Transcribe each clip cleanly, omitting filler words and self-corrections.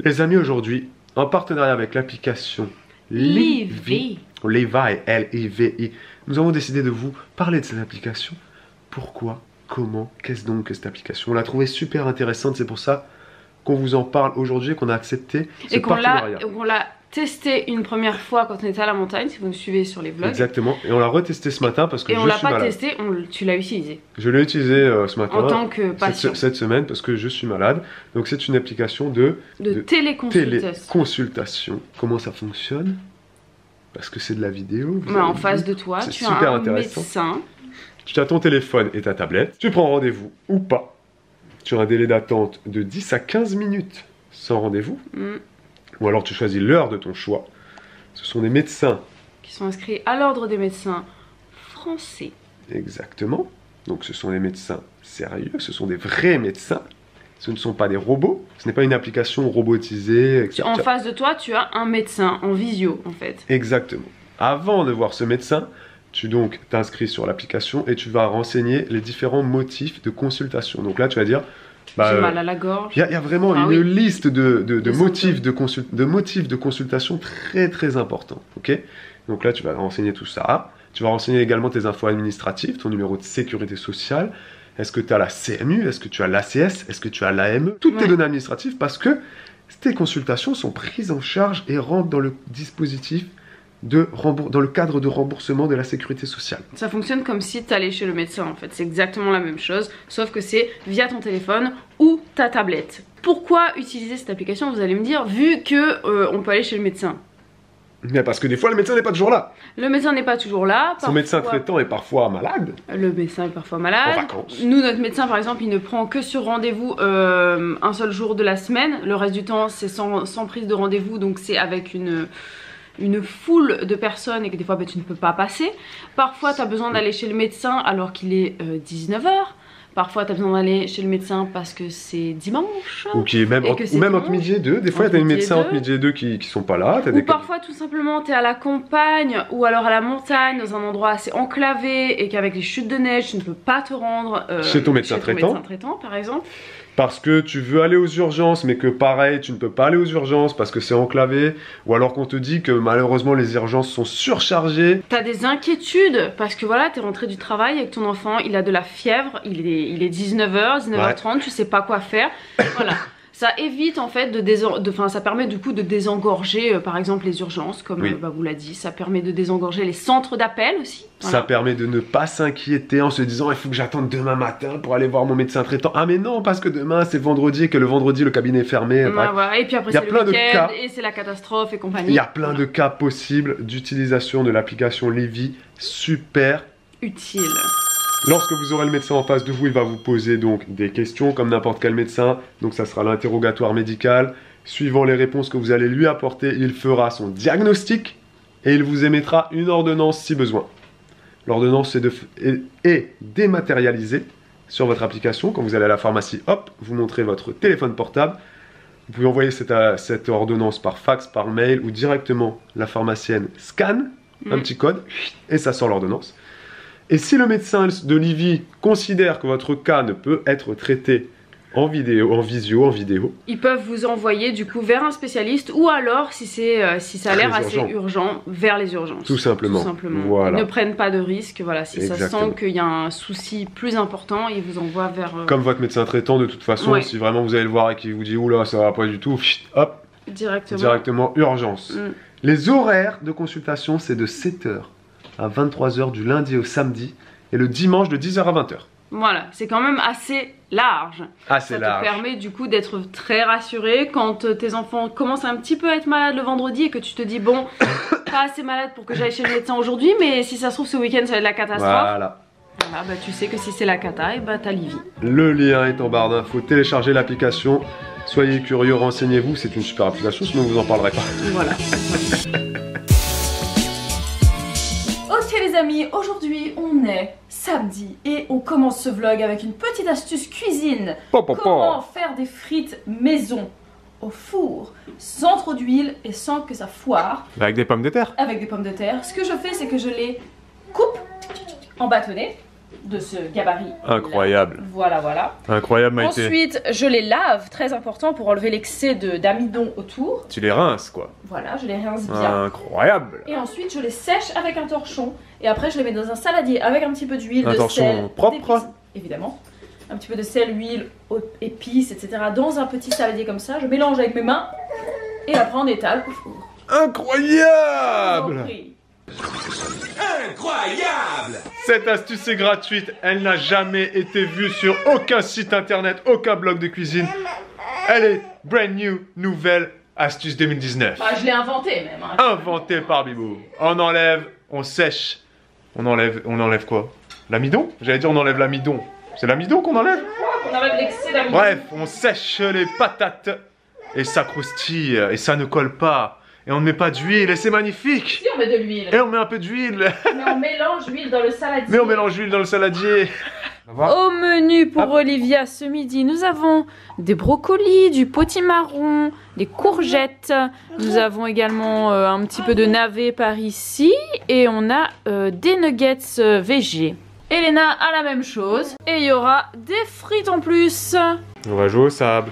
Les amis, aujourd'hui, en partenariat avec l'application Livy, L-I-V-I, nous avons décidé de vous parler de cette application. Pourquoi? Comment? Qu'est-ce donc que cette application? On l'a trouvée super intéressante, c'est pour ça qu'on vous en parle aujourd'hui et qu'on a accepté ce partenariat. Et qu'on l'a testé une première fois quand on était à la montagne, si vous nous suivez sur les vlogs. Exactement, et on l'a retesté ce matin parce que je suis malade. Et on l'a pas testé, tu l'as utilisé. Je l'ai utilisé ce matin, en tant que patient. Cette semaine, parce que je suis malade. Donc c'est une application de téléconsultation. Comment ça fonctionne? Parce que c'est de la vidéo. En face de toi, tu as un médecin. Tu as ton téléphone et ta tablette. Tu prends rendez-vous ou pas. Tu as un délai d'attente de 10 à 15 minutes sans rendez-vous. Ou alors tu choisis l'heure de ton choix. Ce sont des médecins qui sont inscrits à l'ordre des médecins français. Exactement. Donc ce sont des médecins sérieux, ce sont des vrais médecins. Ce ne sont pas des robots. Ce n'est pas une application robotisée, etc. En face de toi, tu as un médecin en visio, en fait. Exactement. Avant de voir ce médecin, tu donc t'inscris sur l'application et tu vas renseigner les différents motifs de consultation. Donc là, tu vas dire... j'ai mal à la gorge. Il y a vraiment une liste de motifs de consultation très très importants. Okay, donc là, tu vas renseigner tout ça. Tu vas renseigner également tes infos administratives, ton numéro de sécurité sociale. Est-ce que tu as la CMU? Est-ce que tu as l'ACS? Est-ce que tu as l'AME? Toutes tes données administratives, parce que tes consultations sont prises en charge et rentrent dans le dispositif dans le cadre de remboursement de la sécurité sociale. Ça fonctionne comme si tu allais chez le médecin en fait, c'est exactement la même chose, sauf que c'est via ton téléphone ou ta tablette. Pourquoi utiliser cette application, vous allez me dire, vu que on peut aller chez le médecin? Mais parce que des fois le médecin n'est pas toujours là. Le médecin n'est pas toujours là. Son médecin traitant est parfois malade. Le médecin est parfois malade. En vacances. Nous, notre médecin par exemple, il ne prend que sur rendez-vous un seul jour de la semaine. Le reste du temps c'est sans prise de rendez-vous, donc c'est avec une foule de personnes et que des fois tu ne peux pas passer. Parfois tu as besoin d'aller chez le médecin alors qu'il est 19 h. Parfois tu as besoin d'aller chez le médecin parce que c'est dimanche. Ou même entre midi et deux. Des fois il y a des médecins entre midi et deux qui sont pas là. Ou parfois tout simplement tu es à la campagne ou alors à la montagne dans un endroit assez enclavé et qu'avec les chutes de neige tu ne peux pas te rendre chez ton médecin traitant par exemple. Parce que tu veux aller aux urgences, mais que pareil, tu ne peux pas aller aux urgences parce que c'est enclavé. Ou alors qu'on te dit que malheureusement les urgences sont surchargées. T'as des inquiétudes parce que voilà, t'es rentré du travail avec ton enfant, il a de la fièvre, il est 19 h, 19 h 30, tu sais pas quoi faire. Voilà. Ça évite en fait ça permet du coup de désengorger par exemple les urgences, comme vous l'a dit. Ça permet de désengorger les centres d'appel aussi. Voilà. Ça permet de ne pas s'inquiéter en se disant il faut que j'attende demain matin pour aller voir mon médecin traitant. Ah mais non, parce que demain c'est vendredi et que le vendredi le cabinet est fermé. Voilà. Et puis après c'est le week-end et c'est la catastrophe et compagnie. Il y a plein de cas possibles d'utilisation de l'application Livy, super utile. Lorsque vous aurez le médecin en face de vous, il va vous poser donc des questions comme n'importe quel médecin. Donc ça sera l'interrogatoire médical. Suivant les réponses que vous allez lui apporter, il fera son diagnostic et il vous émettra une ordonnance si besoin. L'ordonnance est dématérialisée sur votre application. Quand vous allez à la pharmacie, hop, vous montrez votre téléphone portable. Vous pouvez envoyer cette ordonnance par fax, par mail ou directement la pharmacienne scanne un petit code et ça sort l'ordonnance. Et si le médecin de Livy considère que votre cas ne peut être traité en vidéo, ils peuvent vous envoyer du coup vers un spécialiste ou alors si ça a l'air assez urgent, vers les urgences. Tout simplement. Voilà. Ils ne prennent pas de risque, voilà, si ça sent qu'il y a un souci plus important, ils vous envoient vers... Comme votre médecin traitant de toute façon, si vraiment vous allez le voir et qu'il vous dit oula ça va pas du tout, hop, directement urgence. Les horaires de consultation c'est de 7 h à 23 h du lundi au samedi et le dimanche de 10 h à 20 h. Voilà, c'est quand même assez large. Ça te permet du coup d'être très rassuré quand tes enfants commencent un petit peu à être malades le vendredi et que tu te dis bon, pas assez malade pour que j'aille chez le médecin aujourd'hui, mais si ça se trouve ce week-end ça va être la catastrophe. Voilà, tu sais que si c'est la cata, et t'as Livy. Le lien est en barre d'infos, téléchargez l'application, soyez curieux, renseignez-vous, c'est une super application, sinon vous en parlerez pas. Voilà. Les amis, aujourd'hui on est samedi et on commence ce vlog avec une petite astuce cuisine. Comment faire des frites maison au four sans trop d'huile et sans que ça foire. Avec des pommes de terre. Avec des pommes de terre. Ce que je fais c'est que je les coupe en bâtonnets. de ce gabarit. Incroyable. Voilà, voilà. Incroyable, Maïté. Ensuite, je les lave, très important pour enlever l'excès d'amidon autour. Tu les rinces, quoi. Voilà, je les rince bien. Incroyable. Et ensuite, je les sèche avec un torchon. Et après, je les mets dans un saladier avec un petit peu d'huile, Un de torchon sel, propre, d'épices, évidemment. Un petit peu de sel, huile, épices, etc. Dans un petit saladier comme ça. Je mélange avec mes mains. Et après, on étale au four. Incroyable. Incroyable! Cette astuce est gratuite, elle n'a jamais été vue sur aucun site internet, aucun blog de cuisine. Elle est brand new, nouvelle astuce 2019. Bah, je l'ai inventée même. Hein. Inventée par Bibou. On enlève, on sèche. On enlève quoi? L'amidon? J'allais dire on enlève l'amidon. C'est l'amidon qu'on enlève? On enlève l'excès d'amidon. Bref, on sèche les patates et ça croustille et ça ne colle pas. Et on ne met pas d'huile et c'est magnifique. Si on met de l'huile. Et on met un peu d'huile. Mais on mélange l'huile dans le saladier. Mais on mélange l'huile dans le saladier. Au menu pour Olivia ce midi, nous avons des brocolis, du potimarron, des courgettes. Nous avons également un petit peu de navet par ici. Et on a des nuggets végé. Elena a la même chose. Et il y aura des frites en plus. On va jouer au sable.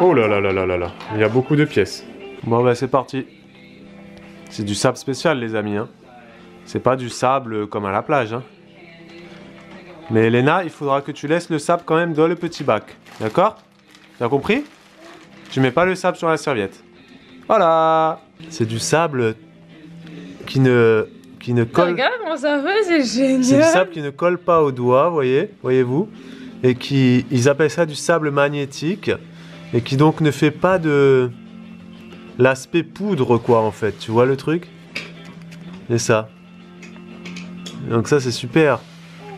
Oh là là là là là là. Il y a beaucoup de pièces. Bon bah c'est parti. C'est du sable spécial les amis. Hein. C'est pas du sable comme à la plage. Hein. Mais Elena, il faudra que tu laisses le sable quand même dans le petit bac. D'accord? T'as compris? Tu mets pas le sable sur la serviette. Voilà. C'est du sable qui ne colle... Regarde comment ça fait, c'est génial. C'est du sable qui ne colle pas aux doigts, voyez-vous? Et ils appellent ça du sable magnétique. Et qui donc ne fait pas de l'aspect poudre quoi en fait, tu vois le truc? C'est ça. Donc ça c'est super.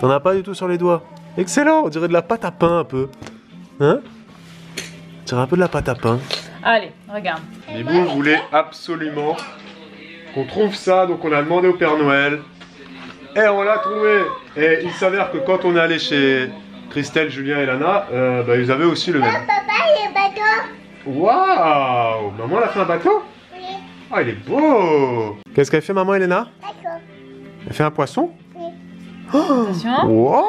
T'en as pas du tout sur les doigts. Excellent, on dirait de la pâte à pain un peu. Hein? On dirait un peu de la pâte à pain. Allez, regarde. Bibou voulait absolument qu'on trouve ça, donc on a demandé au Père Noël. Et on l'a trouvé. Et il s'avère que quand on est allé chez Christelle, Julien et Lana, bah, ils avaient aussi le même. Waouh! Maman, elle a fait un bateau? Oui. Ah, il est beau! Qu'est-ce qu'elle fait, maman, Elena? D'accord. Elle fait un poisson? Oui. Attention. Wow!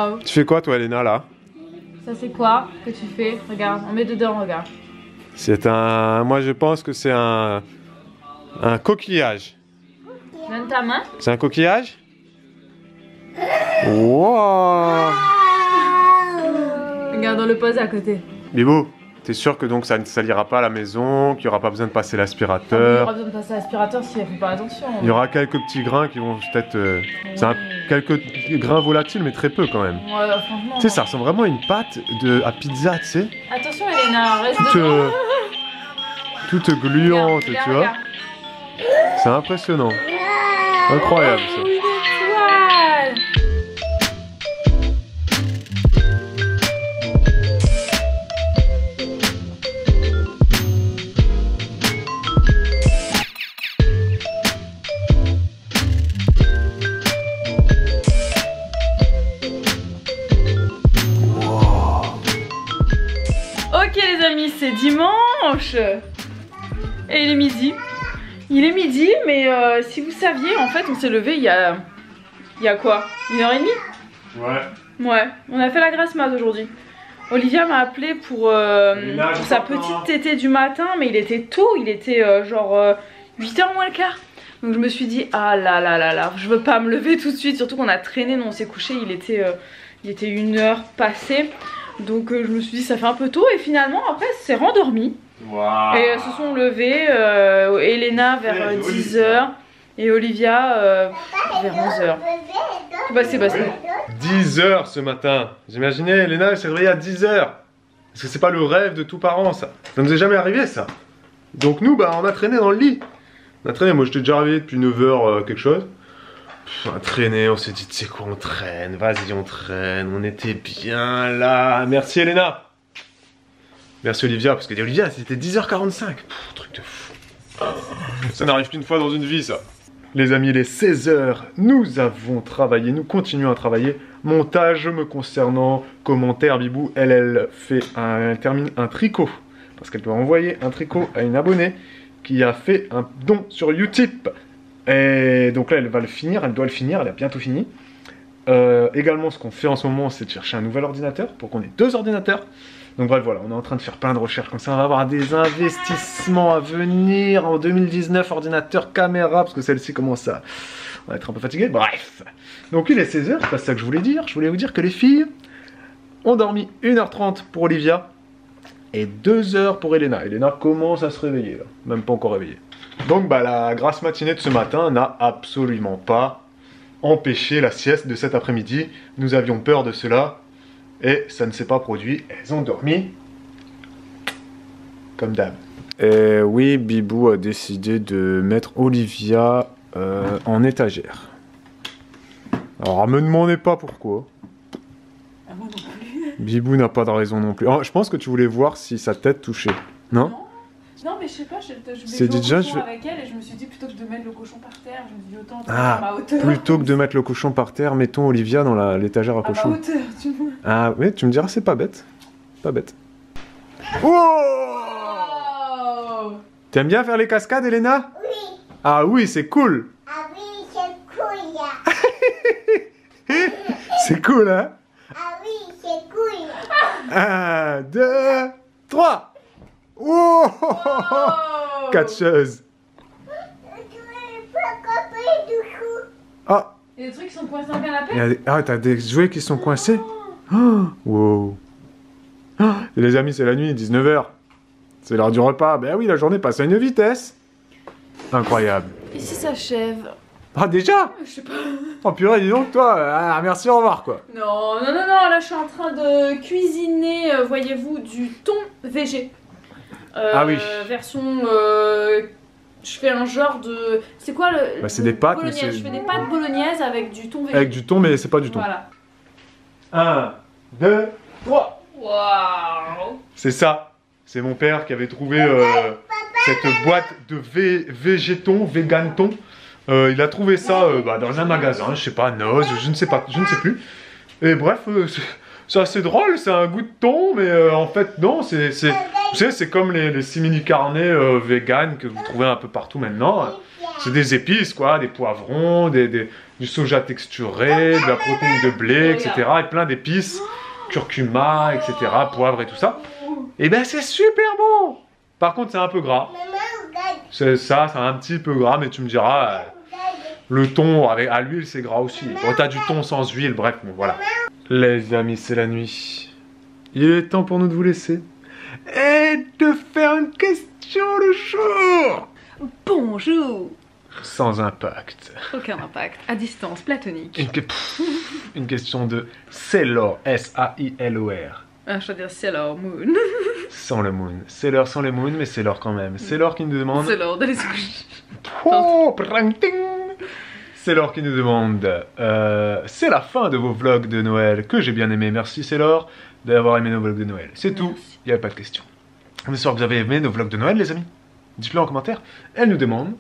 Waouh! Tu fais quoi, toi, Elena, là? Ça c'est quoi que tu fais? Regarde, on met dedans, regarde. C'est un... Moi, je pense que c'est un coquillage. Donne ta main. C'est un coquillage? Wow! Regarde, on le pose à côté. Bibou, t'es sûr que donc ça ne salira pas à la maison, qu'il n'y aura pas besoin de passer Il y l'aspirateur? aura besoin de passer l'aspirateur si elle fait pas attention. Il y aura quelques petits grains qui vont peut-être... c'est quelques grains volatiles, mais très peu quand même. Ouais, franchement. Tu sais, ça ressemble vraiment à une pâte à pizza, tu sais. Attention, Elena, reste Toute, devant. toute gluante, Regarde, tu vois. regarde. C'est impressionnant. Incroyable ça. Une étoile. Ok les amis, c'est dimanche et il est midi. Il est midi, mais si vous saviez, en fait, on s'est levé il y a quoi? 1h30? Ouais. Ouais, on a fait la grasse mat aujourd'hui. Olivia m'a appelé pour sa petite tétée du matin, mais il était tôt, il était genre 8h moins le quart. Donc je me suis dit, ah là là là là, je veux pas me lever tout de suite, surtout qu'on a traîné, nous on s'est couché, il était 1h passée. Donc je me suis dit, ça fait un peu tôt, et finalement, après, c'est rendormi. Wow. Et elles se sont levées, Elena vers 10h et Olivia vers 11h. Bah c'est passé. 10h ce matin. J'imaginais, Elena, elle s'est réveillée à 10h. Parce que c'est pas le rêve de tout parent, ça. Ça nous est jamais arrivé, ça. Donc nous, bah, on a traîné dans le lit. On a traîné, moi j'étais déjà réveillé depuis 9h quelque chose. On a traîné, on s'est dit, tu sais quoi, on traîne, vas-y, on traîne, on était bien là. Merci Elena. Merci Olivia, parce que Olivia, c'était 10h45. Truc de fou. Ça n'arrive qu'une fois dans une vie, ça. Les amis, il est 16h. Nous avons travaillé, nous continuons à travailler. Montage me concernant, commentaire, Bibou, elle termine un tricot. Parce qu'elle doit envoyer un tricot à une abonnée qui a fait un don sur Utip. Et donc là, elle va le finir, elle doit le finir, elle a bientôt fini. Également, ce qu'on fait en ce moment, c'est de chercher un nouvel ordinateur pour qu'on ait 2 ordinateurs. Donc bref, voilà, on est en train de faire plein de recherches comme ça. On va avoir des investissements à venir en 2019, ordinateur, caméra, parce que celle-ci commence à être un peu fatiguée. Bref, donc il est 16h, c'est pas ça que je voulais dire. Je voulais vous dire que les filles ont dormi 1h30 pour Olivia et 2h pour Elena. Elena commence à se réveiller, là. Même pas encore réveillée. Donc bah, la grasse matinée de ce matin n'a absolument pas empêché la sieste de cet après-midi. Nous avions peur de cela et ça ne s'est pas produit. Elles ont dormi comme d'hab. Et oui, Bibou a décidé de mettre Olivia en étagère. Alors, me demandez pas pourquoi. Ah, moi non plus. Bibou n'a pas de raison non plus. Oh, je pense que tu voulais voir si sa tête touchait. Non? Non, mais je sais pas, je vais C'est jouer déjà, au cochon avec elle et je me suis dit plutôt que de mettre le cochon par terre, je me suis dit autant Ah, à ma hauteur. plutôt que de mettre le cochon par terre, mettons Olivia dans l'étagère à À ma cochon. hauteur, tu vois. Ah oui, tu me diras, c'est pas bête. Pas bête. Oh! Oh. T'aimes bien faire les cascades, Elena? Oui. Ah oui, c'est cool. Ah oui, c'est cool. C'est cool, hein? Ah oui, c'est cool. 1, 2, 3. Oh! Catcheuse. Tu veux pas couper du coup? Ah, Il y a des trucs qui sont coincés dans le canapé. ah, t'as des jouets qui sont coincés? Oh, wow. Oh, et les amis, c'est la nuit, 19h. C'est l'heure du repas. Ben oui, la journée passe à une vitesse. Incroyable. Et si ça achève? Ah, déjà? Je sais pas. Oh purée, dis donc, toi, merci, au revoir, quoi. Non, non, non, non, là je suis en train de cuisiner, voyez-vous, du thon végé. Ah oui. Version. Je fais un genre de. C'est quoi le. Bah, c'est des pâtes, mais bolognaise. c'est- Je fais des pâtes bolognaises avec du thon végé. Avec du thon, mais c'est pas du thon. Voilà. 1, 2, 3. Waouh! C'est ça. C'est mon père qui avait trouvé cette boîte de végétons, végan-thon. Il a trouvé ça dans un magasin, je sais pas, Noz, je ne sais pas, je ne sais plus. Et bref, c'est assez drôle, c'est un goût de thon, mais en fait, non, vous savez, c'est comme les simili carnets vegan que vous trouvez un peu partout maintenant. C'est des épices, quoi, des poivrons, du soja texturé, de la protéine de blé, etc. Et plein d'épices, curcuma, etc., poivre et tout ça. Et ben, c'est super bon! Par contre, c'est un peu gras. Maman, regarde. C'est un petit peu gras, mais tu me diras, Regarde. le thon à l'huile, c'est gras aussi. Bon, t'as du thon sans huile, bref, bon, voilà. Les amis, c'est la nuit. Il est temps pour nous de vous laisser. Et de faire une question de jour! Bonjour! Sans impact. Aucun impact. À distance, platonique. Une question de Sailor, S-A-I-L-O-R. Ah, je veux dire Sailor Moon. Sans le moon. Sailor sans le moon, mais Sailor quand même. Sailor qui nous demande... C'est l'heure d'aller se coucher. Oh, pranting. Sailor qui nous demande c'est la fin de vos vlogs de Noël que j'ai bien aimé. Merci Sailor d'avoir aimé nos vlogs de Noël. C'est tout, il n'y avait pas de question. J'espère que vous avez aimé nos vlogs de Noël, les amis. Dites-le en commentaire. Elle nous demande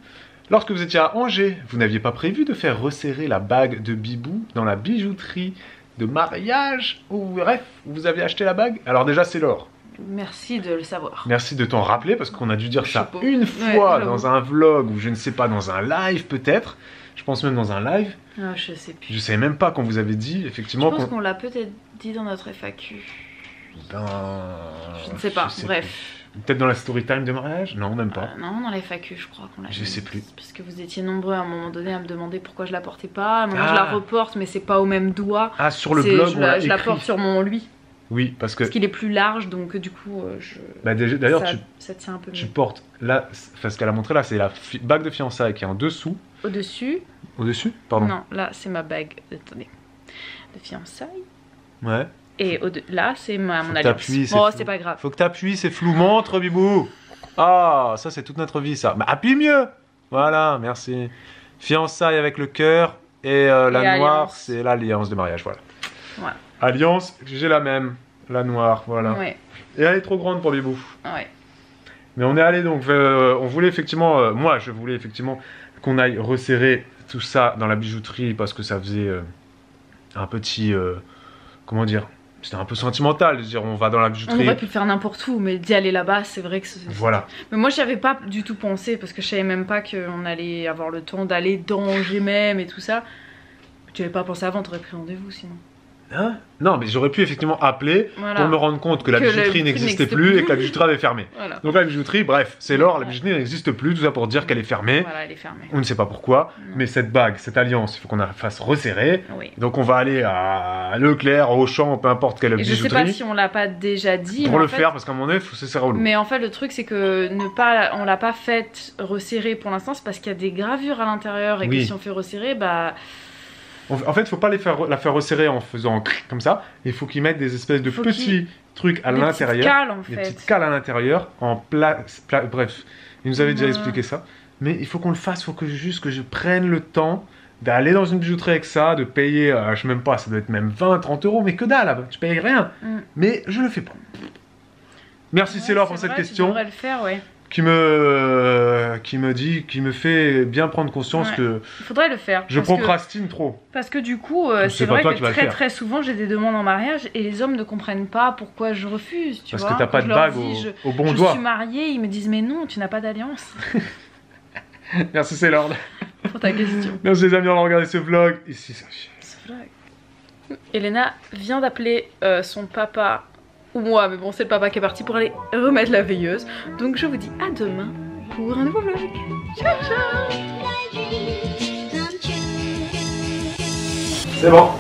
lorsque vous étiez à Angers, vous n'aviez pas prévu de faire resserrer la bague de Bibou dans la bijouterie de mariage ou bref, vous aviez acheté la bague? Alors déjà, Sailor, Merci de le savoir. merci de t'en rappeler parce qu'on a dû dire Je ça sais pas. une Ouais, fois j'avoue. dans un vlog ou je ne sais pas, dans un live peut-être. Je pense même dans un live. Ah, je sais plus. Je savais même pas qu'on vous avait dit Je effectivement pense qu'on... qu'on l'a peut-être dit dans notre FAQ. Ben, Je ne sais pas, bref. plus. Peut-être dans la story time de mariage? Non, même pas. Non, dans les FAQ, je crois qu'on l'a Je dit. sais plus. Parce que vous étiez nombreux à un moment donné à me demander pourquoi je la portais pas. À un moment, je Ah. la reporte, mais c'est pas au même doigt. Ah, sur le C'est- blog, je on la, l'a je la écrit. porte sur mon lui. Oui, parce que... Parce qu'il est plus large, donc du coup, Bah, d'ailleurs, ça, tu, ça tient un peu tu mieux. portes... Là, enfin, ce qu'elle a montré là, c'est la bague de fiançailles qui est en dessous. Au-dessus, Au-dessus? Pardon. non, là, c'est ma bague, attendez, de fiançailles. Ouais. Et là, c'est mon Faut que alliance. t'appuies, c'est Bon, flou. c'est pas grave. Faut que t'appuies, c'est flou. Montre, Bibou. Ah, ça, c'est toute notre vie, ça. Bah, appuie mieux. Voilà, merci. Fiançailles avec le cœur. Et la Et noire, alliance. c'est l'alliance de mariage, voilà. Voilà. Alliance, j'ai la même. La noire, voilà. Ouais, Et elle est trop grande pour Bibou. ouais. Mais on est allé donc, on voulait effectivement, moi je voulais effectivement qu'on aille resserrer tout ça dans la bijouterie parce que ça faisait un petit, comment dire, c'était un peu sentimental. Je veux dire, on va dans la On bijouterie. aurait pu le faire n'importe où, mais d'y aller là-bas, c'est vrai que Voilà. Mais moi, j'y avais pas du tout pensé parce que je savais même pas qu'on allait avoir le temps d'aller dans Angers même et tout ça. Tu avais pas pensé avant, t'aurais pris rendez-vous sinon. Hein? Non, mais j'aurais pu effectivement appeler Voilà. pour me rendre compte que la Que le bijouterie prix n'existait n'existe plus plus. et que la bijouterie avait fermé. Voilà. Donc la bijouterie, bref, c'est l'or, la Ouais. bijouterie n'existe plus, tout ça pour dire qu'elle est fermée. Voilà, elle est fermée. On ne sait pas pourquoi, Non. mais cette bague, cette alliance, il faut qu'on la fasse resserrer. Oui. Donc on va aller à Leclerc, Auchan, peu importe quelle Et je sais pas bijouterie, si on l'a pas déjà dit. pour mais le en fait- faire, parce qu'à un moment donné, il faut se serrer au loup. Mais en fait, le truc, c'est que on l'a pas faite resserrer pour l'instant, c'est parce qu'il y a des gravures à l'intérieur et Oui. que si on fait resserrer, bah. En fait, il faut pas la faire resserrer en faisant comme ça. Il faut qu'ils mettent des espèces de Faut petits trucs à des petites l'intérieur. cales, en Des fait. petites cales à l'intérieur, bref, il nous avait déjà Voilà. expliqué ça. Mais il faut qu'on le fasse, il faut que juste que je prenne le temps d'aller dans une bijouterie avec ça, de payer, je sais même pas, ça doit être même 20, 30 euros, mais que dalle, je paye rien. Mm. Mais je le fais pas. Merci Ouais, Célor c'est pour cette vrai, tu question devrais le faire, ouais. qui me fait bien prendre conscience Ouais. que Il faudrait le faire. je parce que- procrastine trop. Parce que du coup, C'est c'est pas vrai toi que qui vas le très faire. très souvent j'ai des demandes en mariage et les hommes ne comprennent pas pourquoi je refuse, tu Parce vois. que t'as Quand pas je de leur bague dis, au bon je doigt. suis mariée, ils me disent mais non, tu n'as pas d'alliance. Merci Célor. Pour ta question. Merci les amis d'avoir regardé ce vlog. Ici, ça. Elena vient d'appeler son papa, ou moi, mais bon c'est le papa qui est parti pour aller remettre la veilleuse. Donc je vous dis à demain pour un nouveau vlog. Ciao ciao. C'est bon.